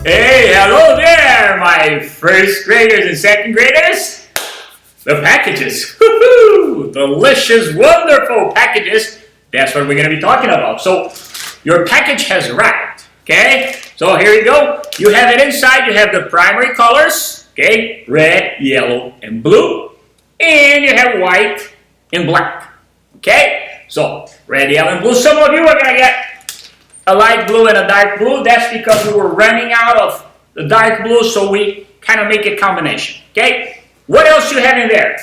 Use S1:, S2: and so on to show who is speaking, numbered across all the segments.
S1: Hey, hello there, my first graders and second graders. The packages, woohoo! Delicious, wonderful packages. That's what we're going to be talking about. So, your package has arrived, okay? So here you go. You have it inside. You have the primary colors, okay? Red, yellow, and blue. And you have white and black, okay? So, red, yellow, and blue. Some of you are going to get a light blue and a dark blue. That's because we were running out of the dark blue, so we kind of make a combination, okay? What else you have in there?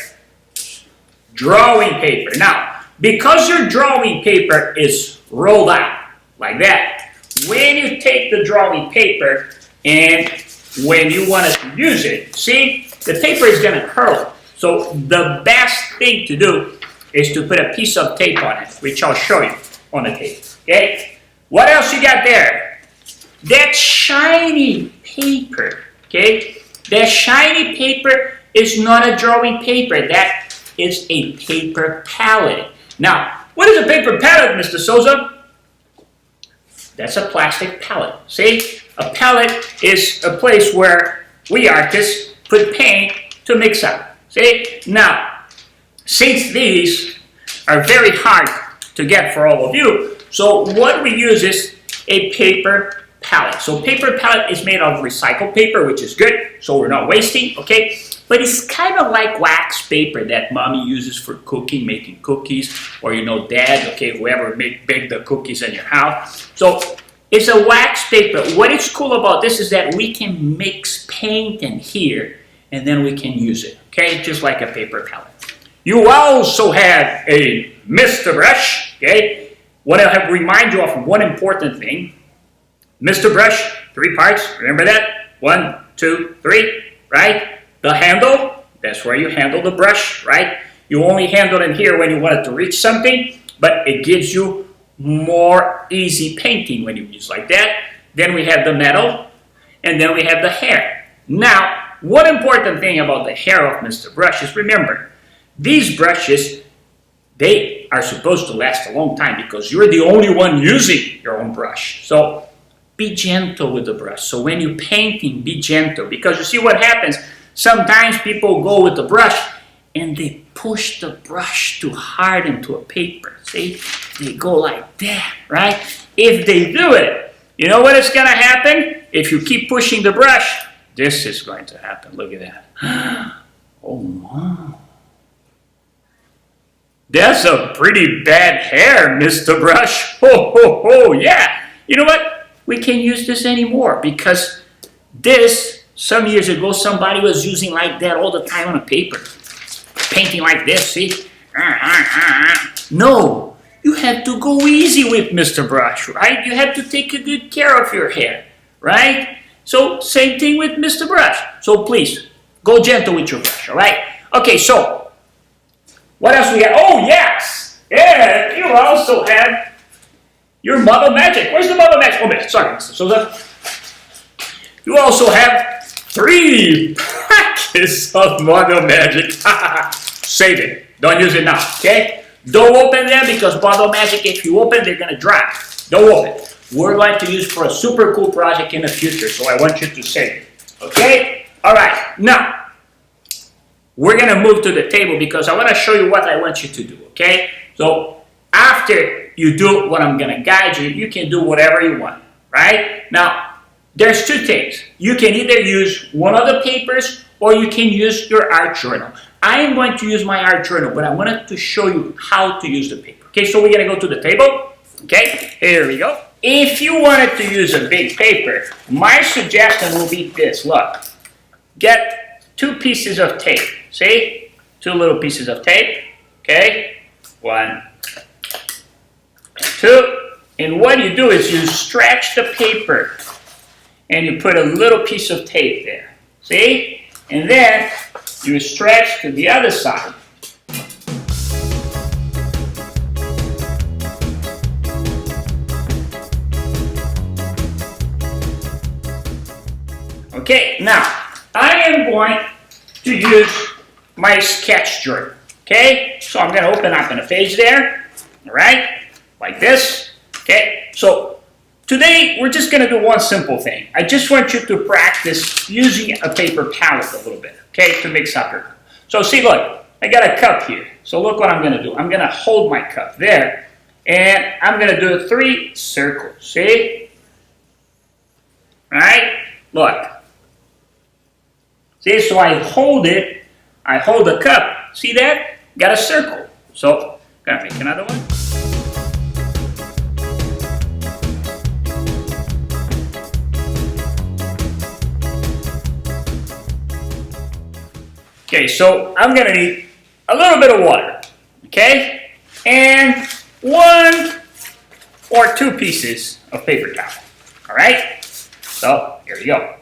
S1: Drawing paper. Now, because your drawing paper is rolled out like that, when you take the drawing paper and when you want to use it, see, the paper is going to curl. So the best thing to do is to put a piece of tape on it, which I'll show you on the tape, okay? What else you got there? That shiny paper, okay? That shiny paper is not a drawing paper. That is a paper palette. Now, what is a paper palette, Mr. Souza? That's a plastic palette. See? A palette is a place where we artists put paint to mix up. See? Now, since these are very hard to get for all of you, so what we use is a paper palette. So paper palette is made of recycled paper, which is good, so we're not wasting, okay? But it's kind of like wax paper that mommy uses for cooking, making cookies, or you know, dad, okay, whoever bake the cookies in your house. So it's a wax paper. What is cool about this is that we can mix paint in here, and then we can use it, okay? Just like a paper palette. You also have a Mr. Brush, okay? What I have to remind you of one important thing. Mr. Brush, 3 parts, remember that? 1, 2, 3, right? The handle, that's where you handle the brush, right? You only handle it here when you want it to reach something, but it gives you more easy painting when you use like that. Then we have the metal, and then we have the hair. Now, one important thing about the hair of Mr. Brush is, remember, these brushes, they are supposed to last a long time because you're the only one using your own brush. So be gentle with the brush. So when you're painting, be gentle, because you see what happens. Sometimes people go with the brush and they push the brush too hard into a paper. See, they go like that, right? If they do it, you know what is going to happen? If you keep pushing the brush, this is going to happen. Look at that. Oh, wow. That's a pretty bad hair, Mr. Brush. Ho, ho, ho, yeah. You know what? We can't use this anymore because this, some years ago, somebody was using like that all the time on a paper. Painting like this, see? No, you have to go easy with Mr. Brush, right? You have to take a good care of your hair, right? So, same thing with Mr. Brush. So, please, go gentle with your brush, all right? Okay, so, what else we got? Oh, yes! Yeah, you also have your Mother Magic. Where's the Mother Magic? Oh, sorry, Mr. Souza. You also have 3 packets of Mother Magic. Save it. Don't use it now, okay? Don't open them because Mother Magic, if you open, they're going to dry. Don't open. We're going to use for a super cool project in the future, so I want you to save it. Okay? All right. Now, we're going to move to the table because I want to show you what I want you to do, okay? So, after you do what I'm going to guide you, you can do whatever you want, right? Now, there's 2 things. You can either use one of the papers or you can use your art journal. I am going to use my art journal, but I wanted to show you how to use the paper. Okay, so we're going to go to the table. Okay, here we go. If you wanted to use a big paper, my suggestion will be this. Look, get 2 pieces of tape. See? 2 little pieces of tape. Okay? 1, 2. And what you do is you stretch the paper and you put a little piece of tape there. See? And then you stretch to the other side. Okay, now I am going to use my sketch journal. Okay, so I'm going to open up in a page there. All right, like this. Okay, so today we're just going to do one simple thing. I just want you to practice using a paper palette a little bit, okay, to make soccer. So see, look, I got a cup here. So look what I'm going to do. I'm going to hold my cup there, and I'm going to do 3 circles, see? Right? Look. See, so I hold it, I hold the cup, see that? Got a circle. So, I'm going to make another one. Okay, so I'm going to need a little bit of water, okay? And 1 or 2 pieces of paper towel, all right? So, here we go.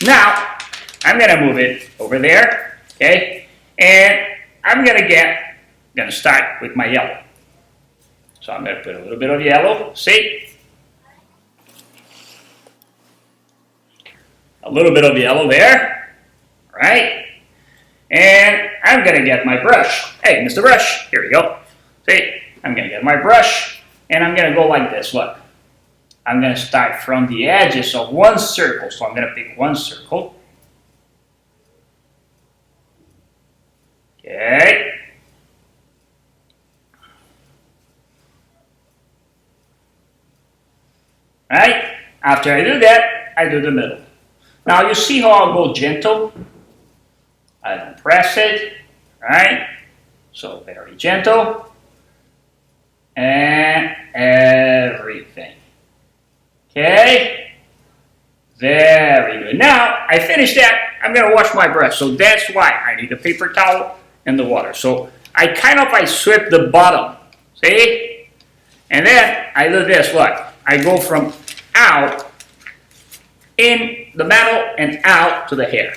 S1: Now, I'm going to move it over there, okay? And I'm going to start with my yellow. So I'm going to put a little bit of yellow, see? A little bit of yellow there, right? And I'm going to get my brush. Hey, Mr. Brush, here we go. See, I'm going to get my brush, and I'm going to go like this, look. I'm going to start from the edges of 1 circle. So I'm going to pick 1 circle. Okay. Right? After I do that, I do the middle. Now you see how I'll go gentle? I don't press it, right? So very gentle. And everything. Okay? Very good. Now, I finished that. I'm going to wash my brush. So that's why I need a paper towel and the water. So I sweep the bottom. See? And then I do this. Look. I go from out in the metal and out to the hair.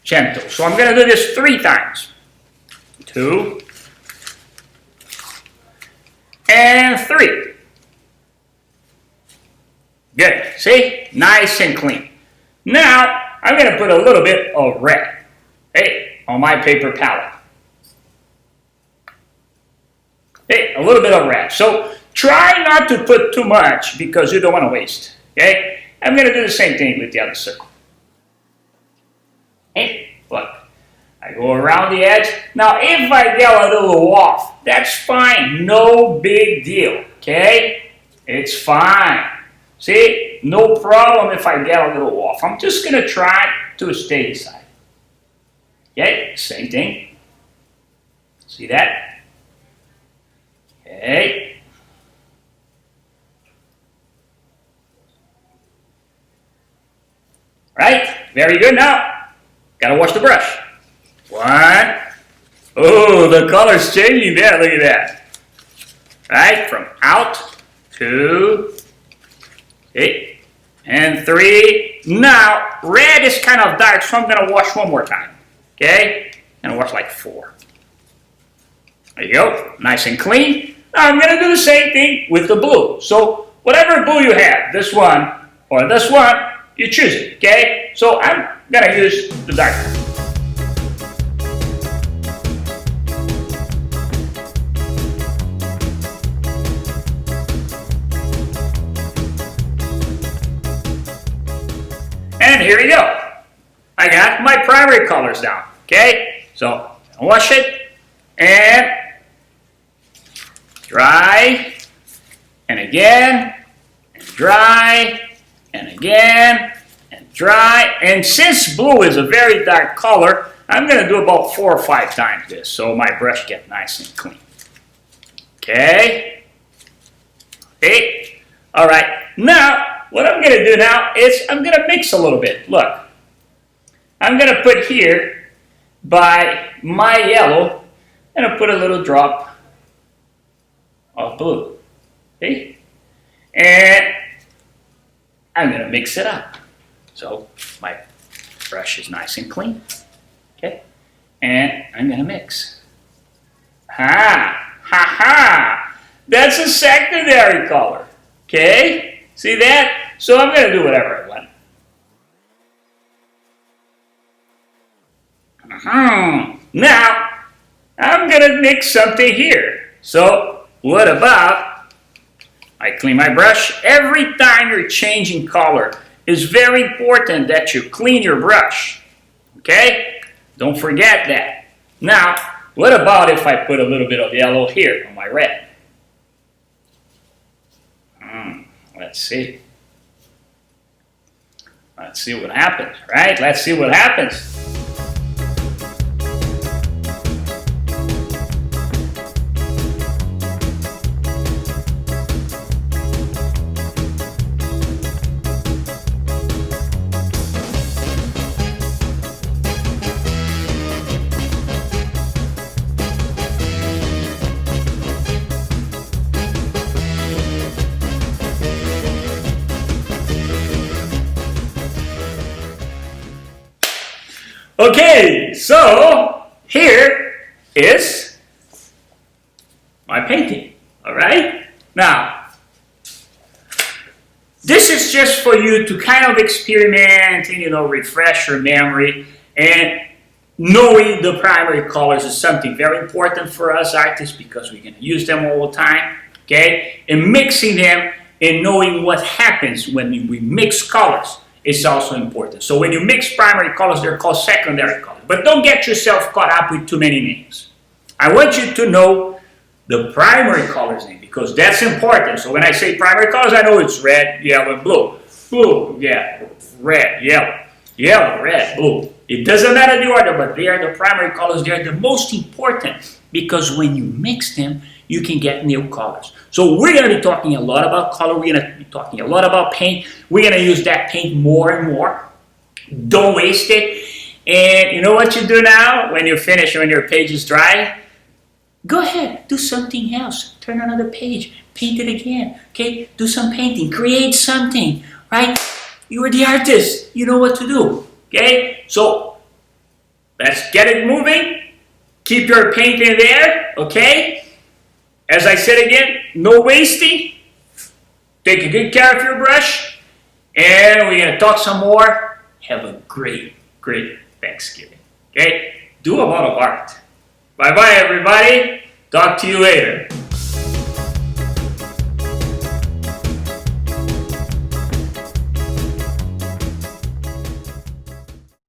S1: Gentle. So I'm going to do this 3 times. 2 and 3. Good. See? Nice and clean. Now, I'm going to put a little bit of red, hey, on my paper palette. Hey, a little bit of red. So, try not to put too much because you don't want to waste, okay? I'm going to do the same thing with the other circle. Hey, look. I go around the edge. Now, if I get a little off, that's fine. No big deal, okay? It's fine. See, no problem if I get a little off. I'm just going to try to stay inside. Okay, same thing. See that? Okay. Right, very good. Now, got to wash the brush. 1. Oh, the color's changing there. Look at that. Right, from out, 2, okay, and 3. Now, red is kind of dark, so I'm going to wash 1 more time. Okay, and wash like 4. There you go, nice and clean. Now I'm going to do the same thing with the blue. So whatever blue you have, this one or this one, you choose it. Okay, so I'm going to use the dark one. And here we go. I got my primary colors down. Okay, so wash it and dry, and again, and dry, and again, and dry. And since blue is a very dark color, I'm going to do about 4 or 5 times this, so my brush gets nice and clean. Okay. Okay. All right. Now, what I'm going to do now is I'm going to mix a little bit. Look. I'm going to put here, by my yellow, I'm going to put a little drop of blue. See? And I'm going to mix it up. So my brush is nice and clean. Okay? And I'm going to mix. Ha! Ha ha! That's a secondary color. Okay? See that? So I'm going to do whatever I want. Now, I'm going to mix something here. So, what about I clean my brush. Every time you're changing color, it's very important that you clean your brush. Okay? Don't forget that. Now, what about if I put a little bit of yellow here on my red? Let's see. Let's see what happens, right? Let's see what happens. Okay, so here is my painting, all right? Now, this is just for you to kind of experiment and, refresh your memory, and knowing the primary colors is something very important for us artists because we're going to use them all the time, okay? And mixing them and knowing what happens when we mix colors is also important. So when you mix primary colors, they're called secondary colors. But don't get yourself caught up with too many names. I want you to know the primary colors name because that's important. So when I say primary colors, I know it's red, yellow, and blue. Blue, yeah, red, yellow, yellow, red, blue. It doesn't matter the order, but they are the primary colors. They are the most important because when you mix them, you can get new colors. So we're going to be talking a lot about color. We're going to be talking a lot about paint. We're going to use that paint more and more. Don't waste it. And you know what you do now when you finish, when your page is dry? Go ahead, do something else. Turn another page, paint it again. Okay, do some painting, create something, right? You are the artist. You know what to do. Okay, so let's get it moving. Keep your painting there. Okay. As I said again, no wasting. Take a good care of your brush. And we're going to talk some more. Have a great, great Thanksgiving. Okay? Do a lot of art. Bye-bye, everybody. Talk to you later.